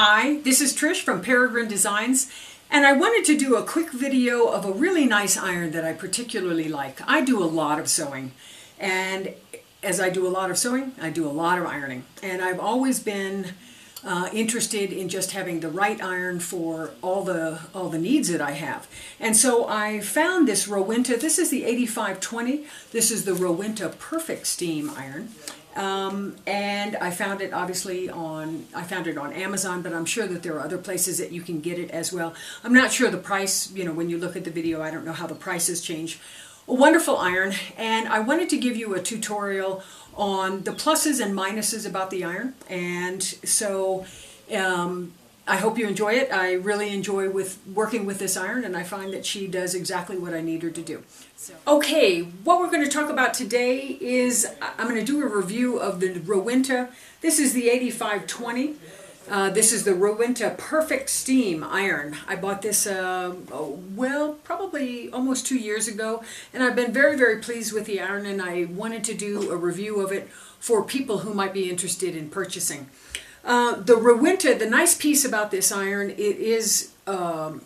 Hi, this is Trish from Peregrine Designs, and I wanted to do a quick video of a really nice iron that I particularly like. I do a lot of sewing, and as I do a lot of sewing, I do a lot of ironing, and I've always been interested in just having the right iron for all the needs that I have. And so I found this Rowenta. This is the 8520. This is the Rowenta Perfect Steam iron. And I found it obviously on Amazon, but I'm sure that there are other places that you can get it as well. I'm not sure the price, when you look at the video, I don't know how the prices change. A wonderful iron, and I wanted to give you a tutorial on the pluses and minuses about the iron, and so I hope you enjoy it. I really enjoy working with this iron, and I find that she does exactly what I need her to do. Okay, what we're going to talk about today is I'm going to do a review of the Rowenta. This is the 8520. This is the Rowenta Perfect Steam iron. I bought this, probably almost 2 years ago, and I've been very, very pleased with the iron, and I wanted to do a review of it for people who might be interested in purchasing. The Rowenta, the nice piece about this iron, it is an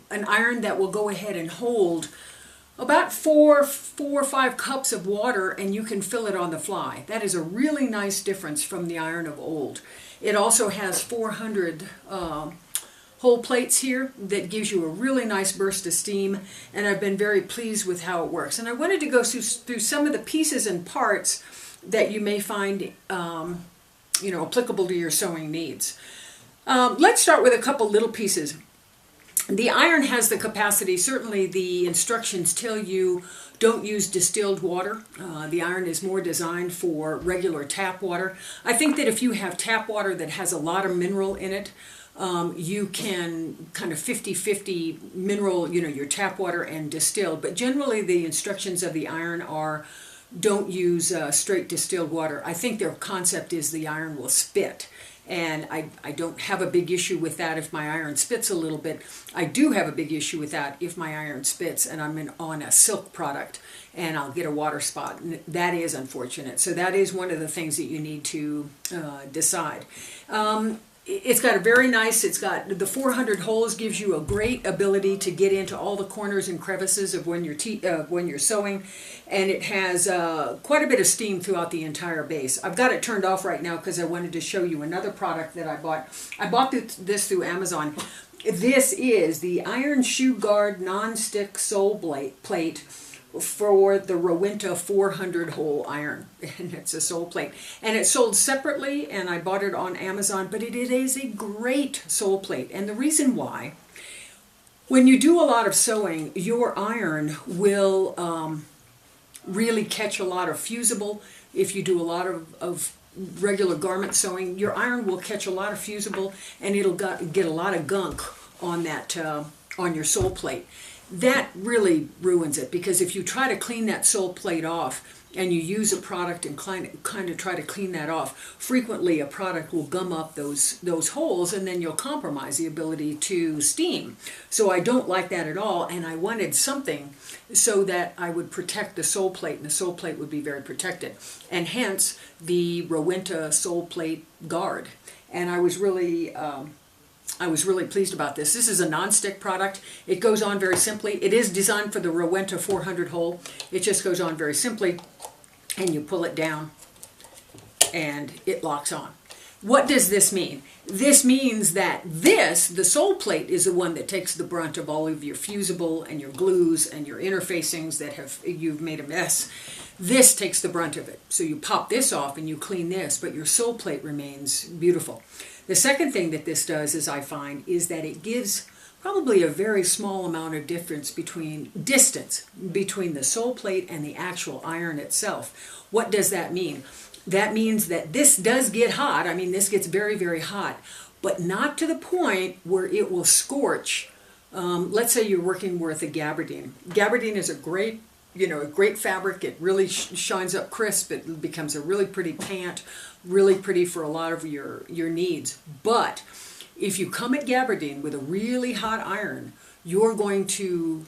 iron that will go ahead and hold about four or five cups of water, and you can fill it on the fly. That is a really nice difference from the iron of old. It also has 400 hole plates here that gives you a really nice burst of steam, and I've been very pleased with how it works. And I wanted to go through some of the pieces and parts that you may find applicable to your sewing needs. Let's start with a couple little pieces. The iron has the capacity, certainly the instructions tell you don't use distilled water. The iron is more designed for regular tap water. I think that if you have tap water that has a lot of mineral in it, you can kind of 50-50 mineral, your tap water and distilled. But generally the instructions of the iron are don't use straight distilled water. I think their concept is the iron will spit. And I don't have a big issue with that if my iron spits a little bit. I do have a big issue with that if my iron spits and I'm on a silk product and I'll get a water spot. And that is unfortunate. So that is one of the things that you need to decide. It's got the 400 holes gives you a great ability to get into all the corners and crevices of when you're sewing, and it has quite a bit of steam throughout the entire base. I've got it turned off right now because I wanted to show you another product that I bought. I bought this through Amazon. This is the Iron Shoe Guard Non-Stick Sole Plate for the Rowenta 400 hole iron, and it's a sole plate, and it's sold separately, and I bought it on Amazon, but it is a great sole plate. And the reason why, when you do a lot of sewing, your iron will really catch a lot of fusible. If you do a lot of regular garment sewing, your iron will catch a lot of fusible, and it'll get a lot of gunk on that on your sole plate. That really ruins it, because if you try to clean that sole plate off and you use a product and kind of try to clean that off, frequently a product will gum up those holes, and then you'll compromise the ability to steam. So I don't like that at all, and I wanted something so that I would protect the sole plate, and the sole plate would be very protected, and hence the Rowenta Sole Plate Guard. And I was really pleased about this. This is a non-stick product. It goes on very simply. It is designed for the Rowenta 400 hole. It just goes on very simply, and you pull it down and it locks on. What does this mean? This means that the sole plate, is the one that takes the brunt of all of your fusible and your glues and your interfacings that you've made a mess. This takes the brunt of it. So you pop this off and you clean this, but your sole plate remains beautiful. The second thing that this does, as I find, is that it gives probably a very small amount of distance between the sole plate and the actual iron itself. What does that mean? That means that this does get hot. I mean, this gets very, very hot, but not to the point where it will scorch. Let's say you're working with a gabardine. Gabardine is a great fabric. It really shines up crisp. It becomes a really pretty pant, really pretty for a lot of your needs. But if you come at gabardine with a really hot iron, you're going to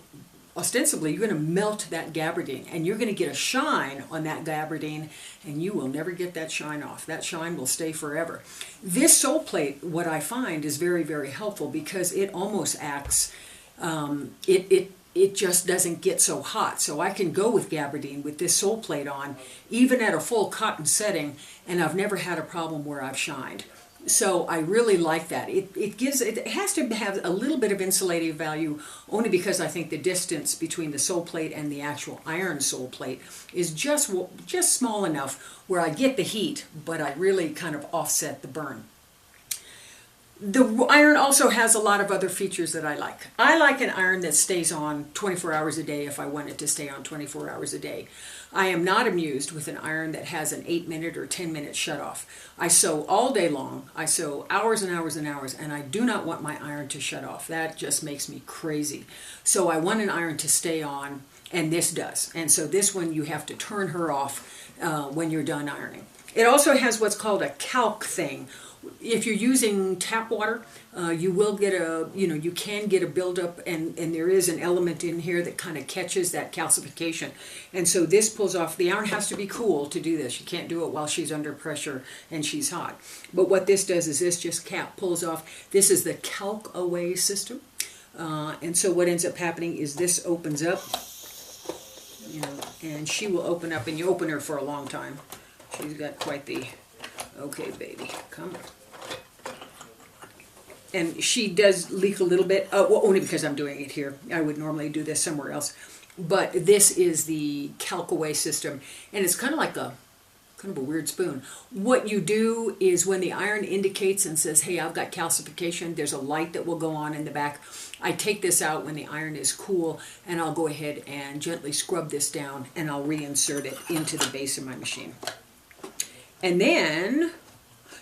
ostensibly you're going to melt that gabardine, and you're going to get a shine on that gabardine, and you will never get that shine off. That shine will stay forever. This sole plate, what I find, is very, very helpful because it almost acts, it just doesn't get so hot. So I can go with gabardine with this sole plate on, even at a full cotton setting, and I've never had a problem where I've shined. So I really like that. It has to have a little bit of insulative value, only because I think the distance between the sole plate and the actual iron sole plate is just small enough where I get the heat, but I really kind of offset the burn. The iron also has a lot of other features that I like. I like an iron that stays on 24 hours a day if I want it to stay on 24 hours a day. I am not amused with an iron that has an 8-minute or 10-minute shut-off. I sew all day long. I sew hours and hours and hours, and I do not want my iron to shut off. That just makes me crazy. So I want an iron to stay on, and this does. And so this one, you have to turn her off when you're done ironing. It also has what's called a calc thing. If you're using tap water, you will get you can get a buildup, and there is an element in here that kind of catches that calcification. And so this pulls off. The iron has to be cool to do this. You can't do it while she's under pressure and she's hot. But what this does is this just pulls off. This is the calc away system. And so what ends up happening is this opens up, and she will open up, and you open her for a long time. She's got quite the... Okay, baby, come on. And she does leak a little bit, well, only because I'm doing it here. I would normally do this somewhere else. But this is the calc away system, and it's kind of like a weird spoon. What you do is when the iron indicates and says, hey, I've got calcification, there's a light that will go on in the back. I take this out when the iron is cool, and I'll go ahead and gently scrub this down, and I'll reinsert it into the base of my machine. And then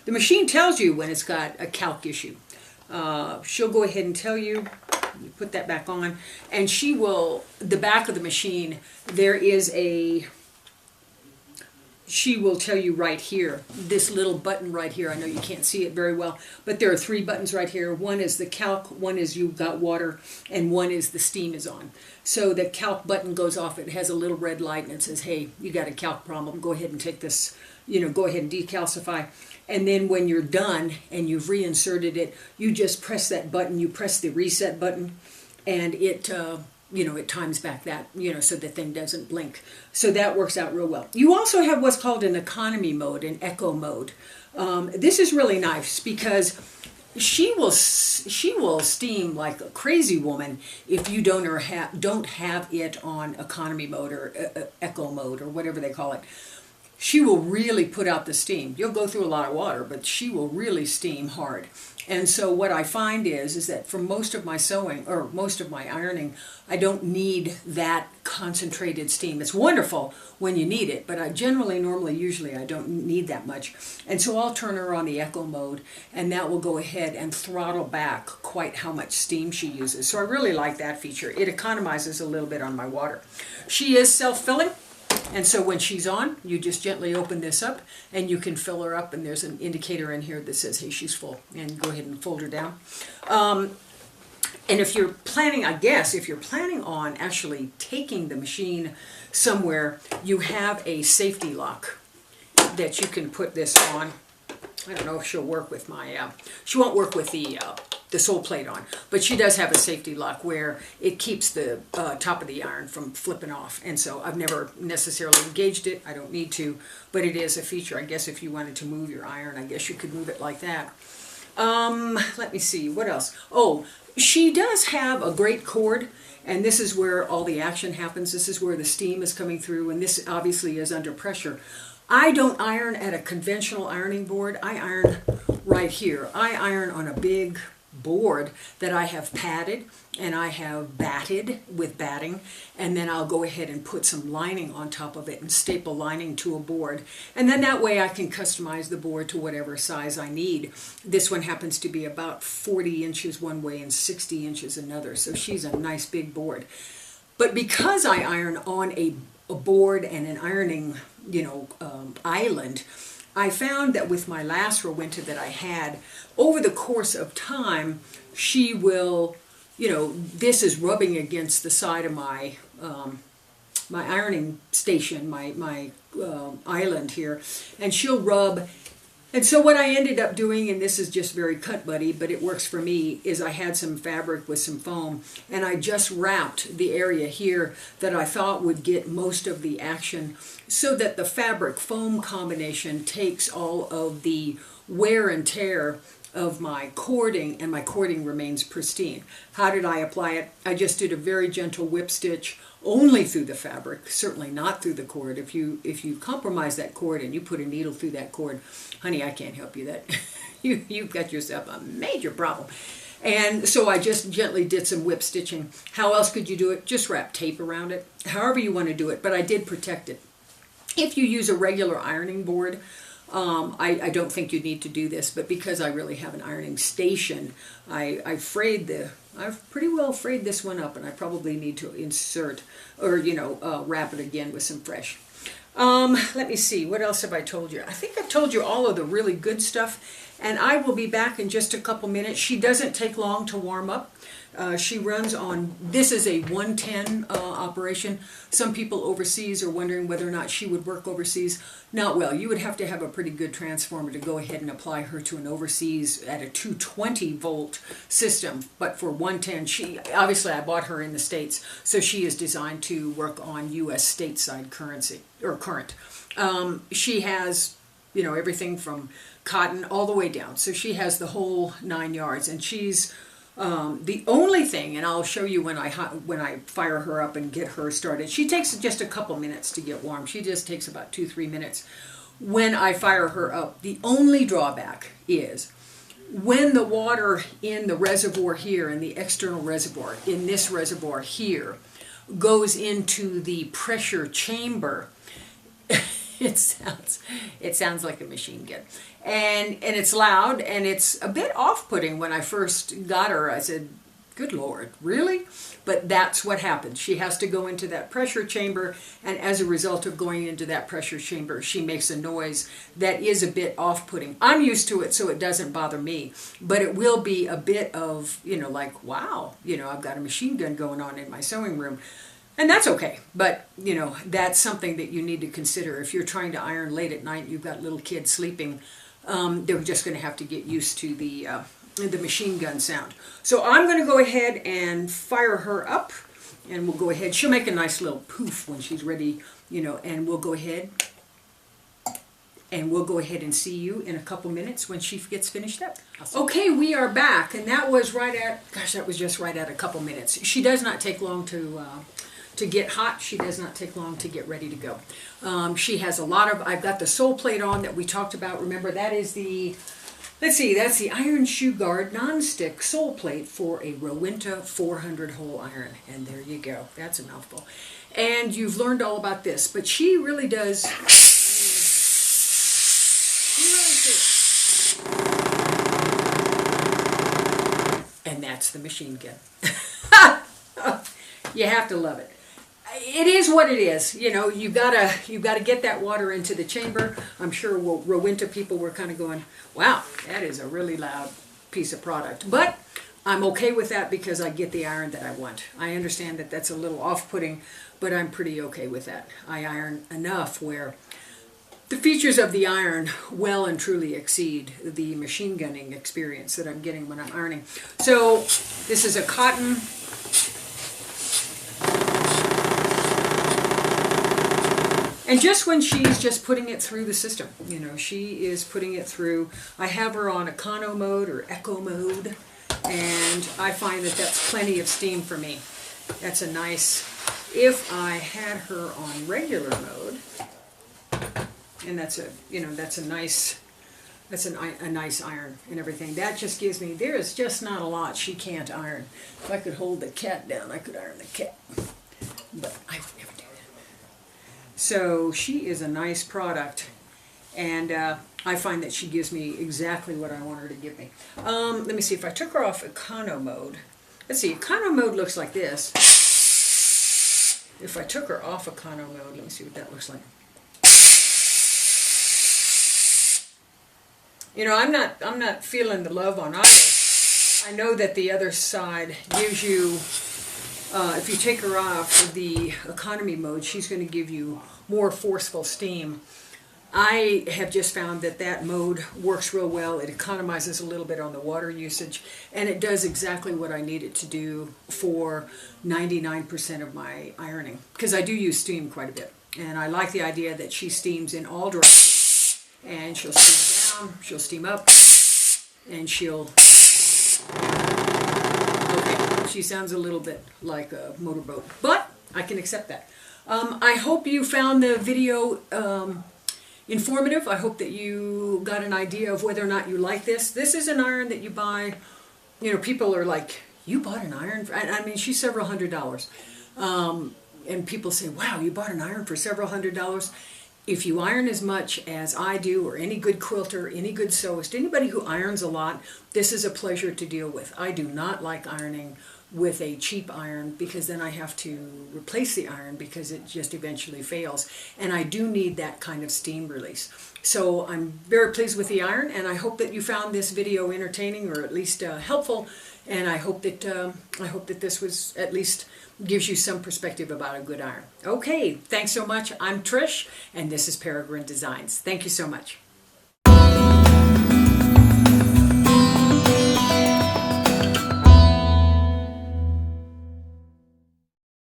the machine tells you when it's got a calc issue. She'll go ahead and tell you, you put that back on, and she will, the back of the machine, she will tell you right here, this little button right here. I know you can't see it very well, but there are 3 buttons right here. One is the calc, one is you've got water, and one is the steam is on. So the calc button goes off. It has a little red light, and it says, hey, you got a calc problem. Go ahead and take this, go ahead and decalcify. And then when you're done and you've reinserted it, you just press that button. You press the reset button, and it... it times back that, so the thing doesn't blink. So that works out real well. You also have what's called an economy mode, an eco mode. This is really nice because she will steam like a crazy woman if you don't have it on economy mode or eco mode or whatever they call it. She will really put out the steam. You'll go through a lot of water, but she will really steam hard. And so what I find is that for most of my sewing, or most of my ironing, I don't need that concentrated steam. It's wonderful when you need it, but I usually I don't need that much. And so I'll turn her on the eco mode, and that will go ahead and throttle back quite how much steam she uses. So I really like that feature. It economizes a little bit on my water. She is self-filling. And so when she's on, you just gently open this up, and you can fill her up, and there's an indicator in here that says, hey, she's full, and go ahead and fold her down. And if you're planning, on actually taking the machine somewhere, you have a safety lock that you can put this on. I don't know if she'll work with she won't work with the sole plate on, but she does have a safety lock where it keeps the top of the iron from flipping off. And so I've never necessarily engaged it. I don't need to, but it is a feature. I guess if you wanted to move your iron, I guess you could move it like that. Let me see, what else? Oh, she does have a great cord, and this is where all the action happens. This is where the steam is coming through, and this obviously is under pressure. I don't iron at a conventional ironing board. I iron right here. I iron on a big board that I have padded, and I have batted with batting, and then I'll go ahead and put some lining on top of it and staple lining to a board, and then that way I can customize the board to whatever size I need. This one happens to be about 40 inches one way and 60 inches another, so she's a nice big board. But because I iron on a board and an ironing island, I found that with my last Rowenta that I had, over the course of time, she will you know, this is rubbing against the side of my my ironing station, my island here, and she'll rub. And so what I ended up doing, and this is just very cut buddy, but it works for me, is I had some fabric with some foam, and I just wrapped the area here that I thought would get most of the action, so that the fabric foam combination takes all of the wear and tear of my cording, and my cording remains pristine. How did I apply it? I just did a very gentle whip stitch only through the fabric, certainly not through the cord. If you compromise that cord and you put a needle through that cord, honey, I can't help you. That you've got yourself a major problem. And so I just gently did some whip stitching. How else could you do it? Just wrap tape around it, however you want to do it, but I did protect it. If you use a regular ironing board, I don't think you need to do this, but because I really have an ironing station, I've pretty well frayed this one up, and I probably need to insert, or wrap it again with some fresh. Let me see, what else have I told you? I think I've told you all of the really good stuff, and I will be back in just a couple minutes. She doesn't take long to warm up. She runs on, this is a 110 operation. Some people overseas are wondering whether or not she would work overseas. Not well. You would have to have a pretty good transformer to go ahead and apply her to an overseas at a 220 volt system. But for 110, obviously I bought her in the States, so she is designed to work on U.S. stateside currency, or current. She has, everything from cotton all the way down. So she has the whole 9 yards, and she's the only thing, and I'll show you when I fire her up and get her started. She takes just a couple minutes to get warm. She just takes about 2-3 minutes. When I fire her up, the only drawback is when the water in the reservoir here, in the external reservoir, in this reservoir here, goes into the pressure chamber, it sounds like a machine gun. And it's loud, and it's a bit off-putting. When I first got her, I said, good Lord, really? But that's what happens. She has to go into that pressure chamber, and as a result of going into that pressure chamber, she makes a noise that is a bit off-putting. I'm used to it, so it doesn't bother me. But it will be a bit of, like, wow, I've got a machine gun going on in my sewing room. And that's okay, but that's something that you need to consider. If you're trying to iron late at night, you've got little kids sleeping, they're just going to have to get used to the machine gun sound. So I'm going to go ahead and fire her up, and we'll go ahead. She'll make a nice little poof when she's ready, and we'll go ahead and see you in a couple minutes when she gets finished up. Okay, we are back, and that was just right at a couple minutes. She does not take long to get hot. She does not take long to get ready to go. She has a lot of, I've got the sole plate on that we talked about. Remember, that is that's the Iron Shoe Guard non-stick sole plate for a Rowenta 400 hole iron. And there you go. That's a mouthful. And you've learned all about this, but she really does, and that's the machine gun. You have to love it. It is what it is. You've got to get that water into the chamber. I'm sure Rowenta people were kind of going, wow, that is a really loud piece of product. But I'm okay with that because I get the iron that I want. I understand that that's a little off-putting, but I'm pretty okay with that. I iron enough where the features of the iron well and truly exceed the machine gunning experience that I'm getting when I'm ironing. So this is a cotton. And just when she's just putting it through the system, she is putting it through. I have her on econo mode or echo mode, and I find that that's plenty of steam for me. That's a nice, if I had her on regular mode, and that's a nice iron and everything. That just gives me, there is just not a lot she can't iron. If I could hold the cat down, I could iron the cat, but I would never do that. So she is a nice product, and I find that she gives me exactly what I want her to give me. Let me see, if I took her off econo mode, let's see, econo mode looks like this. If I took her off econo mode, let me see what that looks like. I'm not feeling the love on either. I know that the other side gives you, if you take her off the economy mode, she's going to give you more forceful steam. I have just found that that mode works real well. It economizes a little bit on the water usage, and it does exactly what I need it to do for 99% of my ironing, because I do use steam quite a bit. And I like the idea that she steams in all directions, and she'll steam down, she'll steam up, and she'll... Okay, she sounds a little bit like a motorboat, but I can accept that. I hope you found the video informative. I hope that you got an idea of whether or not you like this. This is an iron that you buy, you know, people are like, you bought an iron? I mean, she's several $100s. And people say, wow, you bought an iron for several $100s? If you iron as much as I do, or any good quilter, any good sewist, anybody who irons a lot, this is a pleasure to deal with. I do not like ironing with a cheap iron, because then I have to replace the iron because it just eventually fails. And I do need that kind of steam release. So I'm very pleased with the iron, and I hope that you found this video entertaining, or at least helpful. And I hope that this was at least gives you some perspective about a good iron. Okay, thanks so much. I'm Trish, and this is Peregrine Designs. Thank you so much.